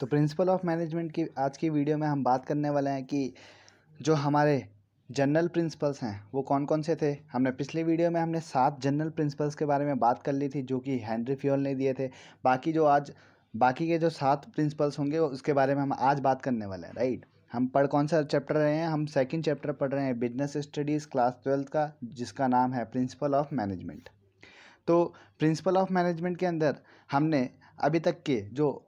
तो principle of management की आज की वीडियो में हम बात करने वाले हैं कि जो हमारे जनरल प्रिंसिपल्स हैं वो कौन कौन से थे। हमने पिछली वीडियो में हमने 7 जनरल प्रिंसिपल्स के बारे में बात कर ली थी जो कि हेनरी फ्योल ने दिए थे। बाकी के जो 7 प्रिंसिपल्स होंगे उसके बारे में हम आज बात करने वाले हैं, राइट। हम पढ़ कौन सा चैप्टर रहे हैं? हम सेकंड चैप्टर पढ़ रहे हैं बिजनेस स्टडीज़ क्लास 12 का, जिसका नाम है प्रिंसिपल ऑफ मैनेजमेंट। तो प्रिंसिपल ऑफ मैनेजमेंट के अंदर हमने अभी तक के जो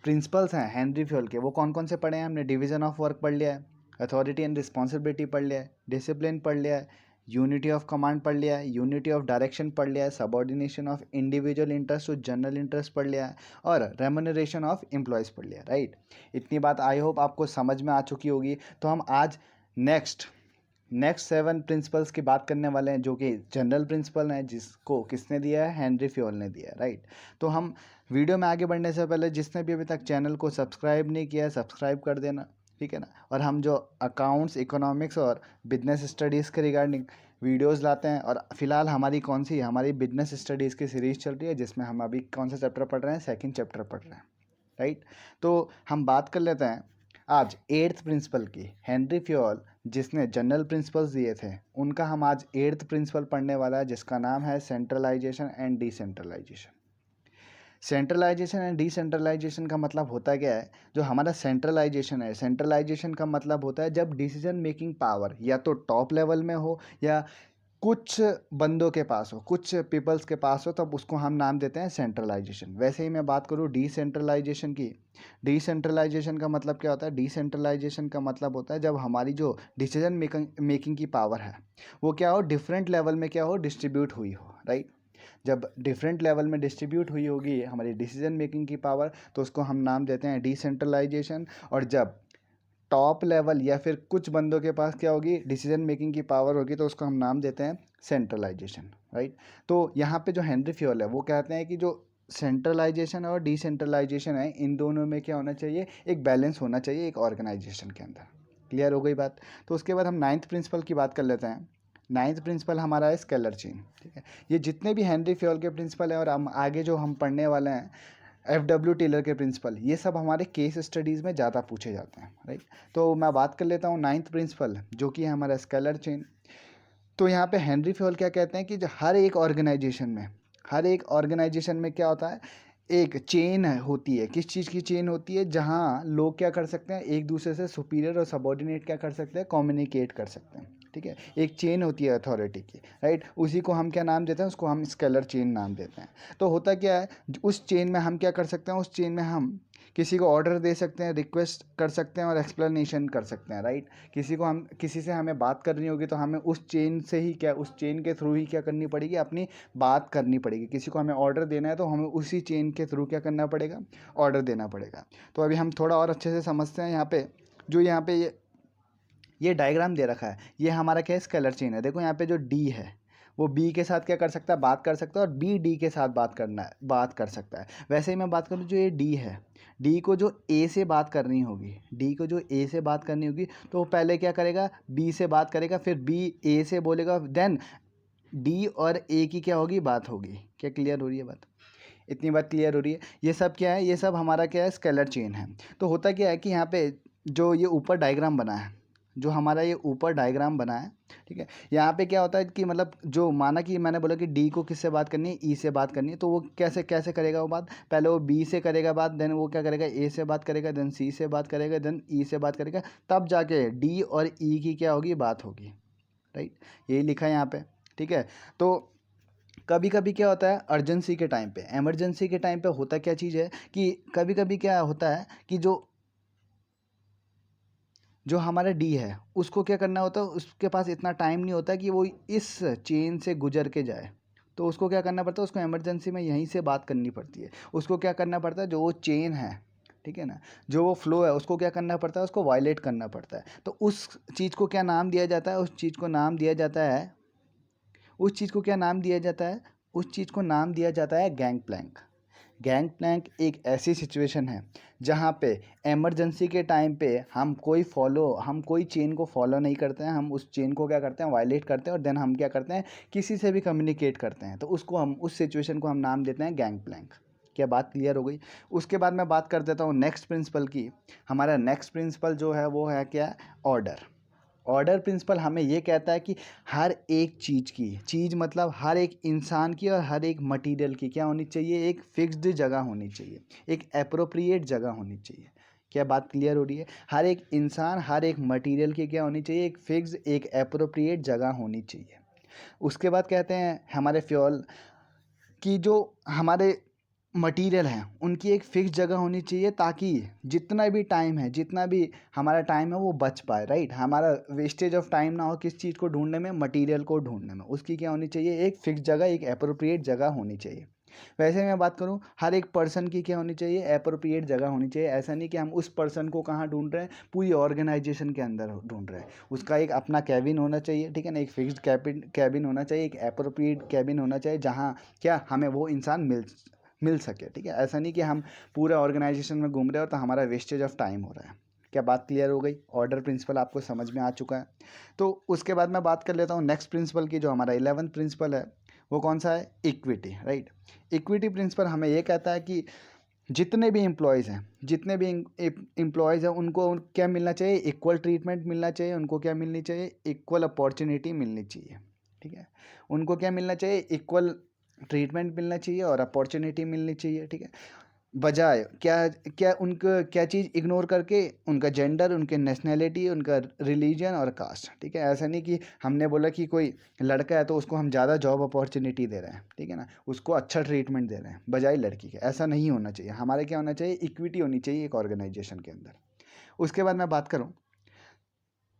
प्रिंसिपल्स हैं हेनरी फ्योल के वो कौन कौन से पढ़े हैं? हमने डिवीजन ऑफ वर्क पढ़ लिया है, अथॉरिटी एंड रिस्पॉन्सिबिलिटी पढ़ लिया है, डिसिप्लिन पढ़ लिया है, यूनिटी ऑफ कमांड पढ़ लिया है, यूनिटी ऑफ डायरेक्शन पढ़ लिया है, subordination of individual interest to general interest पढ़ लिया है, और रेम्यूनरेशन ऑफ एम्प्लॉयज़ पढ़ लिया है, राइट। इतनी बात आई होप आपको समझ में आ चुकी होगी। तो हम आज नेक्स्ट 7 प्रिंसिपल्स की बात करने वाले हैं जो कि जनरल प्रिंसिपल हैं, जिसको किसने दिया है? हेनरी फ्योल ने दिया है, राइट। तो हम वीडियो में आगे बढ़ने से पहले जिसने भी अभी तक चैनल को सब्सक्राइब नहीं किया है सब्सक्राइब कर देना, ठीक है ना। और हम जो अकाउंट्स, इकोनॉमिक्स और बिजनेस स्टडीज़ के रिगार्डिंग वीडियोस लाते हैं, और फिलहाल हमारी बिजनेस स्टडीज़ की सीरीज़ चल रही है जिसमें हम अभी कौन सा चैप्टर पढ़ रहे हैं? सेकेंड चैप्टर पढ़ रहे हैं, राइट। तो हम बात कर लेते हैं आज 8th प्रिंसिपल की। हेनरी फ्योल जिसने जनरल प्रिंसिपल्स दिए थे उनका हम आज 8th प्रिंसिपल पढ़ने वाला है, जिसका नाम है centralisation and decentralisation. Centralisation and decentralisation का मतलब होता क्या है? जो हमारा सेंट्रलाइजेशन का मतलब होता है जब डिसीजन मेकिंग पावर या तो टॉप लेवल में हो या कुछ बंदों के पास हो, कुछ पीपल्स के पास हो, तब उसको हम नाम देते हैं सेंट्रलाइजेशन। वैसे ही मैं बात करूँ डिसेंट्रलाइजेशन की। डिसेंट्रलाइजेशन का मतलब क्या होता है? डिसेंट्रलाइजेशन का मतलब होता है जब हमारी जो डिसीजन मेकिंग की पावर है वो क्या हो, डिफरेंट लेवल में क्या हो, डिस्ट्रीब्यूट हुई हो, राइट। जब डिफरेंट लेवल में डिस्ट्रीब्यूट हुई होगी हमारी डिसीजन मेकिंग की पावर तो उसको हम नाम देते हैं डिसेंट्रलाइजेशन। और जब टॉप लेवल या फिर कुछ बंदों के पास क्या होगी, डिसीजन मेकिंग की पावर होगी, तो उसको हम नाम देते हैं सेंट्रलाइजेशन, राइट। तो यहाँ पे जो हेनरी फ्योल है वो कहते हैं कि जो सेंट्रलाइजेशन और डिसेंट्रलाइजेशन है इन दोनों में क्या होना चाहिए? एक बैलेंस होना चाहिए एक ऑर्गेनाइजेशन के अंदर। क्लियर हो गई बात? तो उसके बाद हम 9th प्रिंसिपल की बात कर लेते हैं। 9th प्रिंसिपल हमारा है स्केलर चेन, ठीक है। ये जितने भी हेनरी फ्योल के प्रिंसिपल हैं और हम आगे जो हम पढ़ने वाले हैं FW टेलर के प्रिंसिपल, ये सब हमारे केस स्टडीज़ में ज़्यादा पूछे जाते हैं, राइट। तो मैं बात कर लेता हूँ 9th प्रिंसिपल जो कि है हमारा स्केलर चेन। तो यहाँ पे हेनरी फ्योल क्या कहते हैं कि जो हर एक ऑर्गेनाइजेशन में क्या होता है, एक चेन होती है। किस चीज़ की चेन होती है? जहाँ लोग क्या कर सकते हैं, एक दूसरे से सुपीरियर और सबॉर्डिनेट क्या कर सकते हैं, कम्युनिकेट कर सकते हैं, ठीक है। एक चेन होती है अथॉरिटी की, राइट। उसी को हम क्या नाम देते हैं? उसको हम स्केलर चेन नाम देते हैं। तो होता क्या है, उस चेन में हम क्या कर सकते हैं, उस चेन में हम किसी को ऑर्डर दे सकते हैं, रिक्वेस्ट कर सकते हैं और एक्सप्लेनेशन कर सकते हैं, राइट। किसी से हमें बात करनी होगी तो हमें उस चेन से ही क्या, उस चेन के थ्रू ही क्या करनी पड़ेगी, अपनी बात करनी पड़ेगी। किसी को हमें ऑर्डर देना है तो हमें उसी चेन के थ्रू क्या करना पड़ेगा, ऑर्डर देना पड़ेगा। तो अभी हम थोड़ा और अच्छे से समझते हैं। यहाँ पे ये डायग्राम दे रखा है, ये हमारा क्या है, स्केलर चेन है। देखो यहाँ पे जो डी है वो बी के साथ क्या कर सकता है, बात कर सकता है, और बी डी के साथ बात कर सकता है। वैसे ही मैं बात करूँ जो ये डी है, डी को जो ए से बात करनी होगी, तो वो पहले क्या करेगा, बी से बात करेगा, फिर बी ए से बोलेगा, देन डी और ए की क्या होगी, बात होगी। क्या क्लियर हो रही है बात? इतनी बात क्लियर हो रही है? ये सब क्या है, ये सब हमारा क्या है, स्केलर चेन है। तो होता क्या है कि यहाँ पे जो ये ऊपर डायग्राम बना है, ठीक है। यहाँ पे क्या होता है कि मतलब जो माना कि मैंने बोला कि डी को किससे बात करनी है, ई से बात करनी है, तो वो कैसे कैसे करेगा वो बात? पहले वो बी से करेगा बात, देन वो क्या करेगा, ए से बात करेगा, देन सी से बात करेगा, देन ई से बात करेगा, तब जाके डी और ई की क्या होगी, बात होगी, राइट। यही लिखा है यहाँ पे, ठीक है। तो कभी कभी क्या होता है, इमरजेंसी के टाइम पे होता क्या चीज़ है कि कभी कभी क्या होता है कि जो हमारा डी है उसको क्या करना होता है, उसके पास इतना टाइम नहीं होता कि वो इस चेन से गुजर के जाए। तो उसको क्या करना पड़ता है, उसको इमरजेंसी में यहीं से बात करनी पड़ती है। उसको क्या करना पड़ता है, जो वो चेन है, ठीक है ना, जो वो फ्लो है, उसको क्या करना पड़ता है, उसको वायलेट करना पड़ता है। तो उस चीज़ को क्या नाम दिया जाता है, उस चीज़ को क्या नाम दिया जाता है, उस चीज़ को नाम दिया जाता है गैंग प्लैंक। गैंग प्लैंक एक ऐसी सिचुएशन है जहाँ पे इमरजेंसी के टाइम पे हम कोई चेन को फॉलो नहीं करते हैं, हम उस चेन को क्या करते हैं, वायलेट करते हैं, और देन हम क्या करते हैं, किसी से भी कम्युनिकेट करते हैं। तो उस सिचुएशन को हम नाम देते हैं गैंग प्लैंक। क्या बात क्लियर हो गई? उसके बाद मैं बात कर देता हूँ नेक्स्ट प्रिंसिपल की। हमारा नेक्स्ट प्रिंसिपल जो है वो है क्या? ऑर्डर। ऑर्डर प्रिंसिपल हमें ये कहता है कि हर एक चीज़ की, चीज़ मतलब हर एक इंसान की और हर एक मटेरियल की क्या होनी चाहिए? एक फिक्स्ड जगह होनी चाहिए, एक एप्रोप्रिएट जगह होनी चाहिए। क्या बात क्लियर हो रही है? हर एक इंसान, हर एक मटेरियल की क्या होनी चाहिए? एक फिक्स, एक एप्रोप्रिएट जगह होनी चाहिए। उसके बाद कहते हैं हमारे फ्यूल कि जो हमारे मटेरियल हैं उनकी एक फ़िक्स जगह होनी चाहिए, ताकि जितना भी टाइम है, जितना भी हमारा टाइम है वो बच पाए, राइट? हमारा वेस्टेज ऑफ टाइम ना हो किस चीज़ को ढूंढने में, मटेरियल को ढूंढने में। उसकी क्या होनी चाहिए? एक फ़िक्स जगह, एक एप्रोप्रिएट जगह होनी चाहिए। वैसे मैं बात करूं, हर एक पर्सन की क्या होनी चाहिए? एप्रोप्रिएट जगह होनी चाहिए। ऐसा नहीं कि हम उस पर्सन को कहाँ ढूंढ रहे हैं, पूरी ऑर्गेनाइजेशन के अंदर ढूंढ रहे हैं। उसका एक अपना कैबिन होना चाहिए, ठीक है ना? एक फिक्स्ड कैबिन होना चाहिए, एक एप्रोप्रिएट कैबिन होना चाहिए, जहाँ क्या हमें वो इंसान मिल सके, ठीक है? ऐसा नहीं कि हम पूरे ऑर्गेनाइजेशन में घूम रहे हो तो हमारा वेस्टेज ऑफ टाइम हो रहा है। क्या बात क्लियर हो गई? ऑर्डर प्रिंसिपल आपको समझ में आ चुका है। तो उसके बाद मैं बात कर लेता हूँ नेक्स्ट प्रिंसिपल की, जो हमारा 11th प्रिंसिपल है। वो कौन सा है? Equity, right? इक्विटी प्रिंसिपल हमें ये कहता है कि जितने भी एम्प्लॉयज़ हैं, जितने भी एम्प्लॉयज़ हैं, उनको क्या मिलना चाहिए? इक्वल ट्रीटमेंट मिलना चाहिए। उनको क्या मिलनी चाहिए? इक्वल अपॉर्चुनिटी मिलनी चाहिए, ठीक है? उनको क्या मिलना चाहिए? इक्वल ट्रीटमेंट मिलना चाहिए और अपॉर्चुनिटी मिलनी चाहिए, ठीक है? बजाय क्या, क्या उनको क्या चीज़ इग्नोर करके? उनका जेंडर, उनके नेशनैलिटी, उनका रिलीजन और कास्ट, ठीक है? ऐसा नहीं कि हमने बोला कि कोई लड़का है तो उसको हम ज़्यादा जॉब अपॉर्चुनिटी दे रहे हैं, ठीक है ना, उसको अच्छा ट्रीटमेंट दे रहे हैं बजाय लड़की के। ऐसा नहीं होना चाहिए। हमारे क्या होना चाहिए? इक्विटी होनी चाहिए एक ऑर्गेनाइजेशन के अंदर। उसके बाद मैं बात करूँ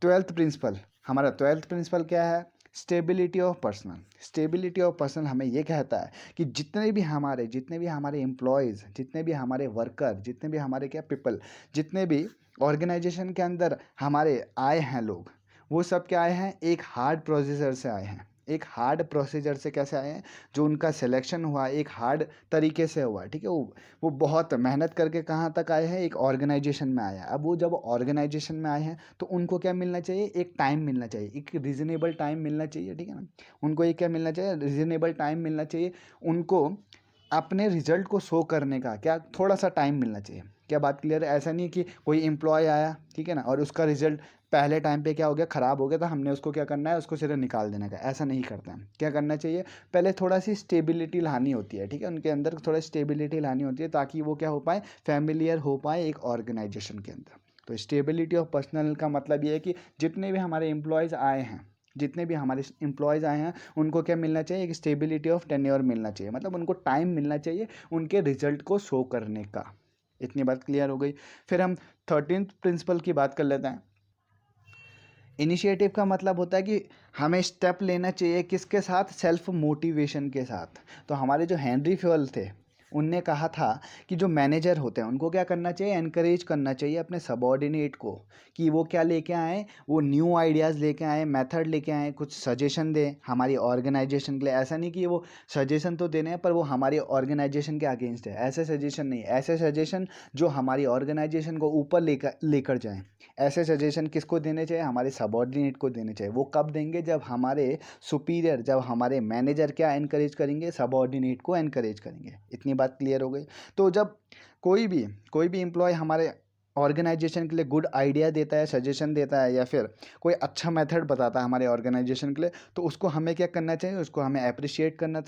12th प्रिंसिपल। हमारा 12th प्रिंसिपल क्या है? Stability of personal. Stability of personal हमें ये कहता है कि जितने भी हमारे एम्प्लॉयज़, जितने भी हमारे वर्कर, जितने भी हमारे क्या पीपल, जितने भी ऑर्गेनाइजेशन के अंदर हमारे आए हैं लोग, वो सब क्या आए हैं? एक हार्ड प्रोसीजर से आए हैं। एक हार्ड प्रोसीजर से कैसे आए हैं? जो उनका सिलेक्शन हुआ एक हार्ड तरीके से हुआ, ठीक है? वो बहुत मेहनत करके कहाँ तक आए हैं? एक ऑर्गेनाइजेशन में आए हैं। अब वो जब ऑर्गेनाइजेशन में आए हैं तो उनको क्या मिलना चाहिए? एक टाइम मिलना चाहिए, एक रीज़नेबल टाइम मिलना चाहिए, ठीक है ना? उनको एक क्या मिलना चाहिए? रीज़नेबल टाइम मिलना चाहिए। उनको अपने रिजल्ट को शो करने का क्या थोड़ा सा टाइम मिलना चाहिए। क्या बात क्लियर है? ऐसा नहीं कि कोई एम्प्लॉय आया, ठीक है ना, और उसका रिजल्ट पहले टाइम पे क्या हो गया? ख़राब हो गया, तो हमने उसको क्या करना है? उसको सिर्फ निकाल देने का। ऐसा नहीं करते हैं। क्या करना चाहिए? पहले थोड़ा सी स्टेबिलिटी लानी होती है, ठीक है? उनके अंदर थोड़ा स्टेबिलिटी लानी होती है, ताकि वो क्या हो पाए? फैमिलियर हो पाए एक ऑर्गेनाइजेशन के अंदर। तो स्टेबिलिटी ऑफ पर्सनल का मतलब ये है कि जितने भी हमारे एम्प्लॉयज़ आए हैं, जितने भी हमारे एम्प्लॉयज़ आए हैं, उनको क्या मिलना चाहिए? एक स्टेबिलिटी ऑफ टेन्योर मिलना चाहिए। मतलब उनको टाइम मिलना चाहिए उनके रिजल्ट को शो करने का। इतनी बात क्लियर हो गई। फिर हम 13th प्रिंसिपल की बात कर लेते हैं। इनिशिएटिव का मतलब होता है कि हमें स्टेप लेना चाहिए किसके साथ? सेल्फ मोटिवेशन के साथ। तो हमारे जो हेनरी फ्यूल थे, उनने कहा था कि जो मैनेजर होते हैं उनको क्या करना चाहिए? एनकरेज करना चाहिए अपने सबॉर्डिनेट को, कि वो क्या लेके आएँ? वो न्यू आइडियाज़ लेके आएँ, मेथड लेके आएँ, कुछ सजेशन दें हमारी ऑर्गेनाइजेशन के लिए। ऐसा नहीं कि वो सजेशन तो देने हैं पर वो हमारी ऑर्गेनाइजेशन के अगेंस्ट है, ऐसे सजेशन नहीं। ऐसे सजेशन जो हमारी ऑर्गेनाइजेशन को ऊपर लेकर जाएँ। ऐसे सजेशन किसको देने चाहिए? हमारे सबॉर्डिनेट को देने चाहिए। वो कब देंगे? जब हमारे सुपीरियर, जब हमारे मैनेजर क्या एनकरेज करेंगे? सबॉर्डिनेट को एनकरेज करेंगे। इतनी बात क्लियर हो गई। तो जब कोई भी एम्प्लॉय हमारे ऑर्गेनाइजेशन के लिए गुड आइडिया देता है, सजेशन देता है, या फिर कोई अच्छा मेथड बताता है हमारे ऑर्गेनाइजेशन के लिए, तो उसको हमें क्या करना चाहिए? उसको हमें अप्रिशिएट करना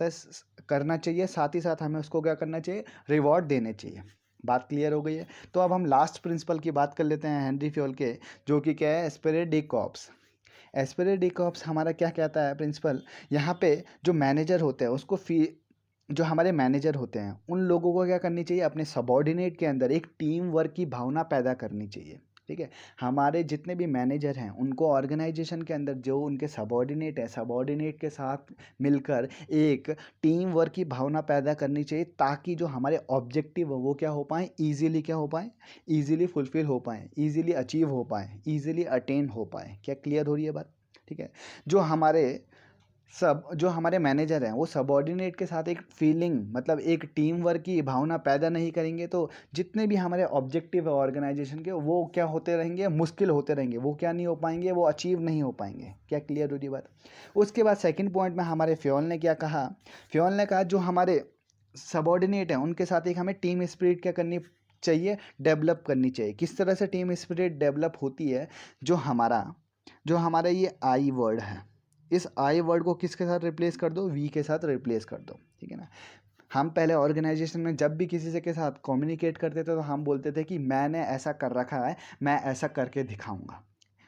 चाहिए। साथ ही साथ हमें उसको क्या करना चाहिए? रिवॉर्ड देने चाहिए। बात क्लियर हो गई है? तो अब हम लास्ट प्रिंसिपल की बात कर लेते हैं हेनरी फ्यूल के, जो कि क्या है? Aspirate D corps. Aspirate D corps हमारा क्या कहता है प्रिंसिपल? यहाँ पे जो मैनेजर होते हैं उसको जो हमारे मैनेजर होते हैं उन लोगों को क्या करनी चाहिए? अपने सबॉर्डिनेट के अंदर एक टीम वर्क की भावना पैदा करनी चाहिए, ठीक है? हमारे जितने भी मैनेजर हैं उनको ऑर्गेनाइजेशन के अंदर जो उनके सबॉर्डिनेट है, सबॉर्डिनेट के साथ मिलकर एक टीम वर्क की भावना पैदा करनी चाहिए, ताकि जो हमारे ऑब्जेक्टिव हो वो क्या हो पाए? ईजिली क्या हो पाए? ईजिली फुलफिल हो पाए, ईजिली अचीव हो पाए, ईजिली अटेन हो पाए। क्या क्लियर हो रही है बात? ठीक है। जो हमारे मैनेजर हैं वो सबॉर्डिनेट के साथ एक फीलिंग, मतलब एक टीम वर्क की भावना पैदा नहीं करेंगे, तो जितने भी हमारे ऑब्जेक्टिव है ऑर्गेनाइजेशन के, वो क्या होते रहेंगे? मुश्किल होते रहेंगे। वो क्या नहीं हो पाएंगे? वो अचीव नहीं हो पाएंगे। क्या क्लियर हो रही बात? उसके बाद सेकंड पॉइंट में हमारे फ्योल ने क्या कहा? फ्योल ने कहा जो हमारे सबॉर्डिनेट हैं उनके साथ एक हमें टीम स्पिरिट क्या करनी चाहिए, डेवलप करनी चाहिए। किस तरह से टीम स्पिरिट डेवलप होती है, जो हमारा ये आई वर्ड है, इस आई वर्ड को किसके साथ रिप्लेस कर दो, वी के साथ रिप्लेस कर दो, ठीक है ना। हम पहले ऑर्गेनाइजेशन में जब भी किसी से के साथ कम्युनिकेट करते थे तो हम बोलते थे कि मैंने ऐसा कर रखा है, मैं ऐसा करके दिखाऊंगा।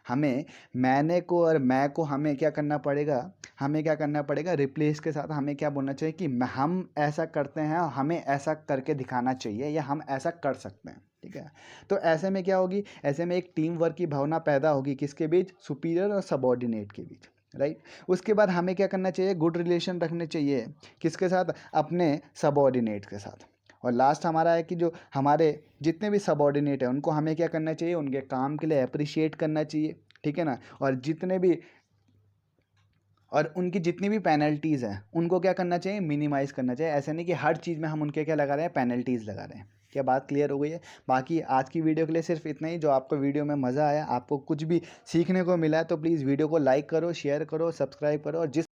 हमें मैंने को और मैं को हमें क्या करना पड़ेगा, रिप्लेस के साथ हमें क्या बोलना चाहिए कि हम ऐसा करते हैं, हमें ऐसा करके दिखाना चाहिए, या हम ऐसा कर सकते हैं, ठीक है। तो ऐसे में क्या होगी, ऐसे में एक टीम वर्क की भावना पैदा होगी, किसके बीच, सुपीरियर और सबॉर्डिनेट के बीच, राइट। उसके बाद हमें क्या करना चाहिए, गुड रिलेशन रखने चाहिए, किसके साथ, अपने सबॉर्डिनेट के साथ। और लास्ट हमारा है कि जो हमारे जितने भी सबॉर्डिनेट हैं उनको हमें क्या करना चाहिए, उनके काम के लिए अप्रिशिएट करना चाहिए, ठीक है ना। और उनकी जितनी भी पेनल्टीज़ हैं उनको क्या करना चाहिए, मिनिमाइज़ करना चाहिए। ऐसा नहीं कि हर चीज़ में हम उनके क्या लगा रहे हैं, पेनल्टीज़ लगा रहे हैं। क्या बात क्लियर हो गई है। बाकी आज की वीडियो के लिए सिर्फ इतना ही। जो आपको वीडियो में मज़ा आया, आपको कुछ भी सीखने को मिला है, तो प्लीज़ वीडियो को लाइक करो, शेयर करो, सब्सक्राइब करो, और जिस